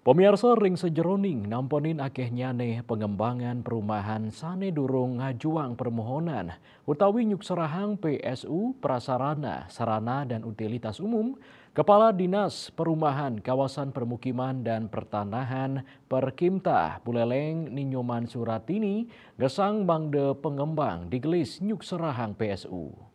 Pemirsa ring sejeroning namponin akeh nyane pengembangan perumahan sane durung ngajuang permohonan utawi nyukserahang PSU prasarana, sarana dan utilitas umum. Kepala Dinas Perumahan Kawasan Permukiman dan Pertanahan Perkimta Buleleng Ninyoman Suratini gesang mangde pengembang digelis nyukserahang PSU.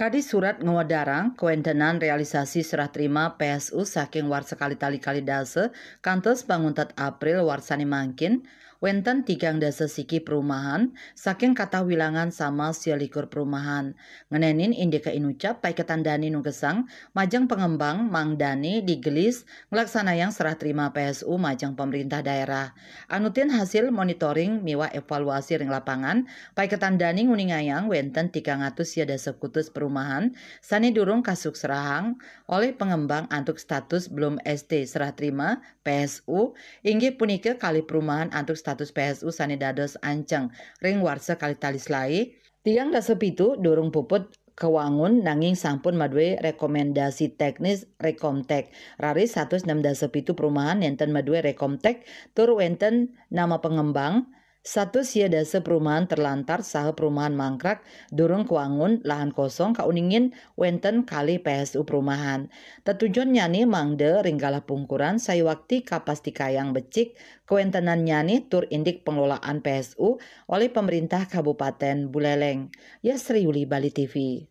Kadi surat ngawadarang kewentenan realisasi serah terima PSU saking war sekali tali-kali dase kantos banguntat April warsani mangkin wenten 3 dase siki perumahan saking kata wilangan sama sialikur perumahan ngenenin indika inucap pai ketandani nugesang majang pengembang mangdani digelis ngelaksanayang serah terima PSU majang pemerintah daerah anutin hasil monitoring miwa evaluasi ring lapangan pai ketandani nguningayang wenten 300 sia dase kutus perumahan sani durung kasuk serahang oleh pengembang antuk status belum ST serah terima PSU inggih punika kali perumahan antuk status PSU sani dados anceng ring warsa kali talis lai tiang dasa pitu durung puput kewangun nanging sampun madwe rekomendasi teknis Rekomtek rari 106 dasa pitu perumahan enten madwe Rekomtek tur wenten nama pengembang satu sia dasa perumahan terlantar saha perumahan mangkrak durung kewangun lahan kosong kauningin wenten kali PSU perumahan. Tetujuan nyani mangde ringgalah pungkuran sayuwakti kapasti kayang becik kewentenan nyani tur indik pengelolaan PSU oleh pemerintah Kabupaten Buleleng. Ya Sri Yuli Bali TV.